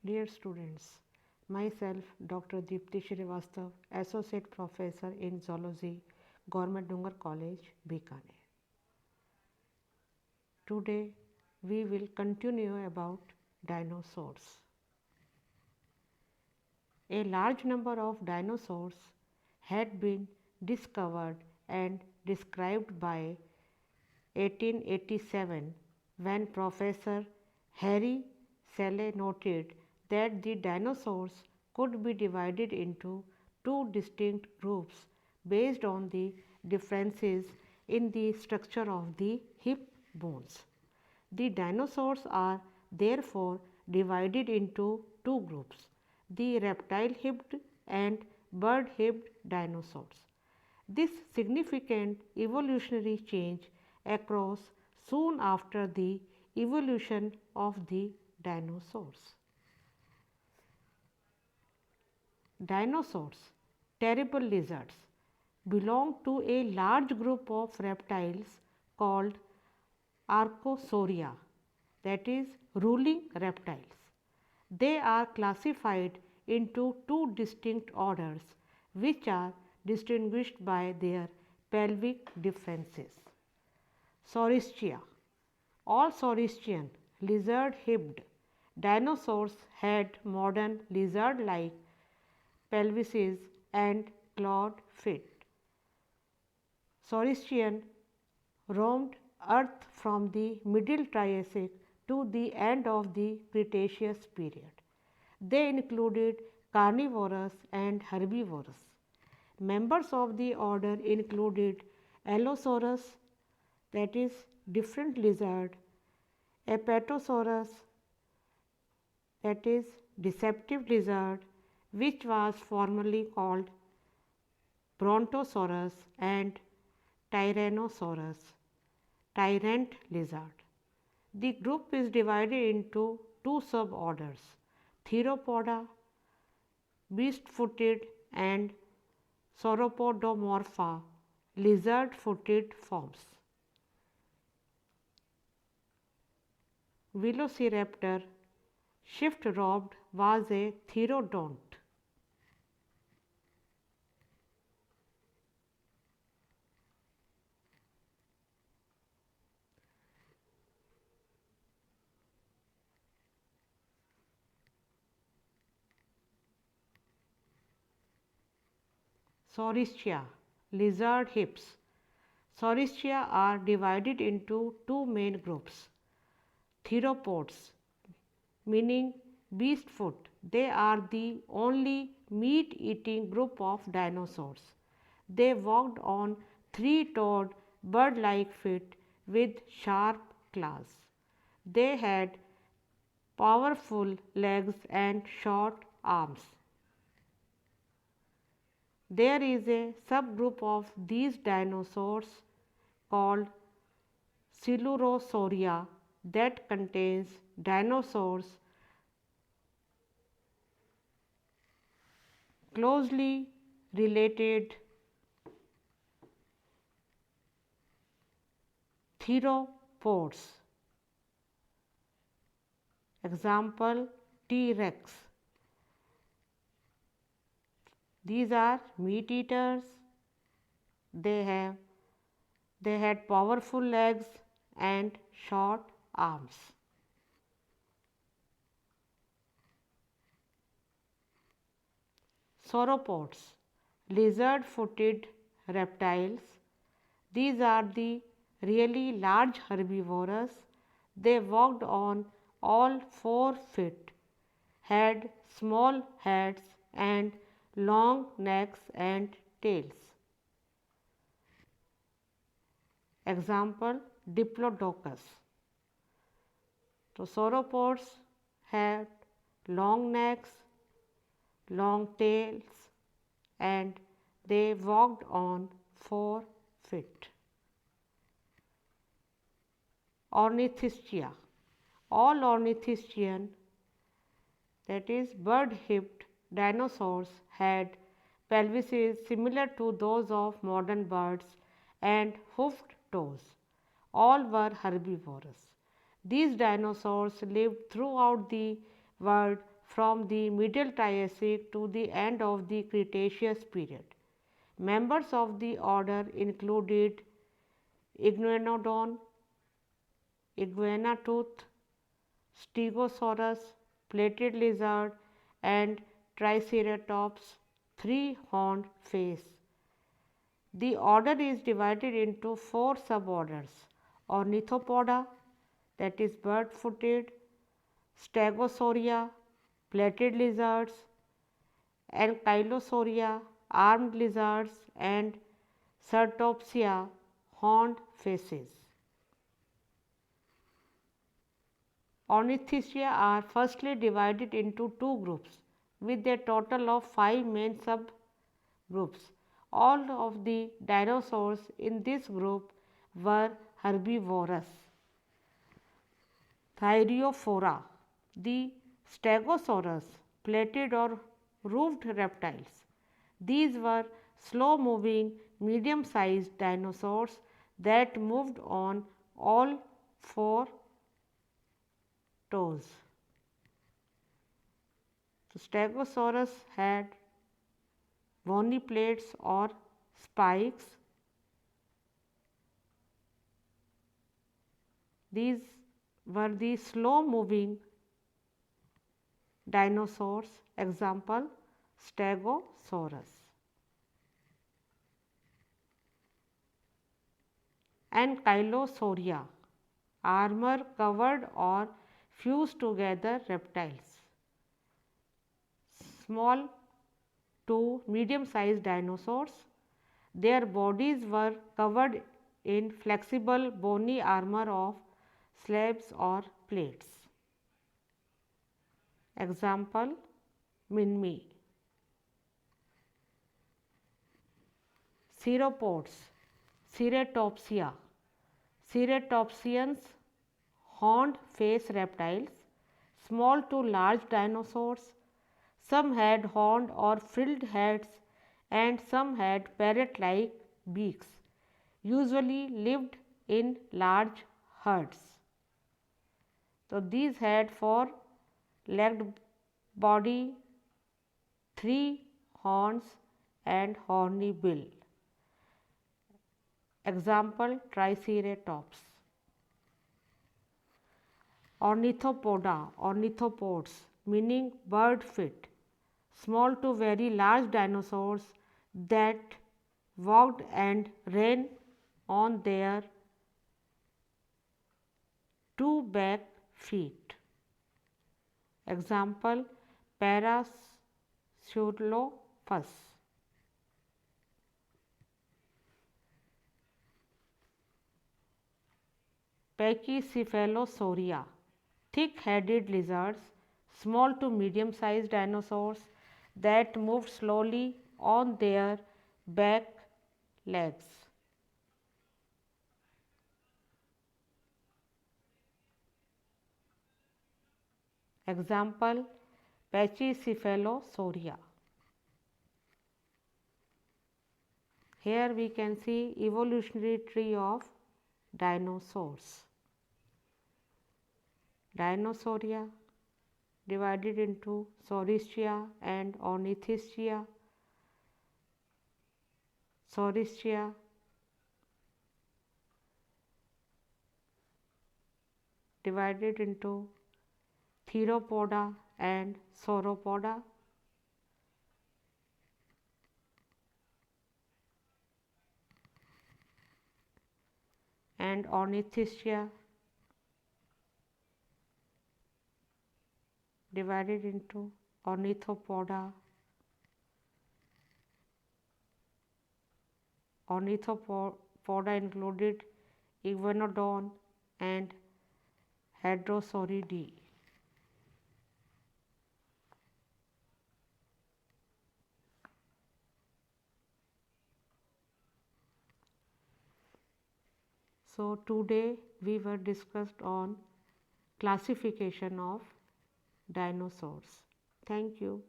Dear students, myself Dr. Deepti Srivastav, Associate Professor in Zoology, Government Dungar College, Bikaner. Today we will continue about dinosaurs. A large number of dinosaurs had been discovered and described by 1887 when Professor Harry Sele noted that the dinosaurs could be divided into two distinct groups based on the differences in the structure of the hip bones. The dinosaurs are therefore divided into two groups, the reptile hipped and bird hipped dinosaurs. This significant evolutionary change occurs soon after the evolution of the dinosaurs. Dinosaurs, terrible lizards, belong to a large group of reptiles called Archosauria, that is, ruling reptiles. They are classified into two distinct orders which are distinguished by their pelvic differences. Saurischia. All Saurischia, lizard hipped dinosaurs had modern lizard like pelvises and clawed feet. Saurischia roamed Earth from the Middle Triassic to the end of the Cretaceous period. They included carnivorous and herbivorous. Members of the order included Allosaurus, that is, different lizard, Apatosaurus, that is, deceptive lizard, which was formerly called Brontosaurus, and Tyrannosaurus, tyrant lizard. The group is divided into two suborders, Theropoda, beast-footed, and Sauropodomorpha, lizard-footed forms. Velociraptor, shift-robbed, was a therodont. Saurischia, lizard hips. Saurischia are divided into two main groups. Theropods, meaning beast foot. They are the only meat eating group of dinosaurs. They walked on three-toed bird like feet with sharp claws. They had powerful legs and short arms. There is a subgroup of these dinosaurs called Coelurosauria that contains dinosaurs closely related theropods. Example, T-Rex. These are meat eaters. They had powerful legs and short arms. Sauropods, lizard-footed reptiles. These are the really large herbivores. They walked on all 4 feet, had small heads and long necks and tails. Example, Diplodocus. So, sauropods had long necks, long tails, and they walked on 4 feet. Ornithischia. All ornithischian, that is bird-hipped dinosaurs, had pelvises similar to those of modern birds and hoofed toes. All were herbivorous. These dinosaurs lived throughout the world from the Middle Triassic to the end of the Cretaceous period. Members of the order included Iguanodon, Iguanatooth, Stegosaurus, plated lizard, and Triceratops, three-horned face. The order is divided into four suborders: Ornithopoda, that is bird-footed, Stegosauria, plated lizards, Ankylosauria, armed lizards, and Cetopsia, horned faces. Ornithischia are firstly divided into two groups with a total of 5 main subgroups. All of the dinosaurs in this group were herbivorous. Thyreophora, the Stegosaurus, plated or roofed reptiles. These were slow moving, medium sized dinosaurs that moved on all four toes. So, Stegosaurus had bony plates or spikes. These were the slow moving dinosaurs, example Stegosaurus. Ankylosauria, armor covered or fused together reptiles. Small to medium sized dinosaurs. Their bodies were covered in flexible bony armor of slabs or plates. Example Minmi. Ceropods, Ceratopsia. Ceratopsians, horned face reptiles, small to large dinosaurs. Some had horned or frilled heads and some had parrot-like beaks, usually lived in large herds. So, these had four-legged body, three horns and horny bill. Example Triceratops. Ornithopoda, ornithopods, meaning bird feet, small to very large dinosaurs that walked and ran on their two back feet. Example Parasaurolophus. Pachycephalosauria, thick-headed lizards, small to medium-sized dinosaurs that moved slowly on their back legs. Example Pachycephalosauria. Here we can see evolutionary tree of dinosaurs. Dinosauria divided into Saurischia and Ornithischia. Saurischia divided into Theropoda and Sauropoda. And Ornithischia divided into Ornithopoda. Ornithopoda included Iguanodon and Hadrosauridae. So, today we were discussed on classification of dinosaurs. Thank you.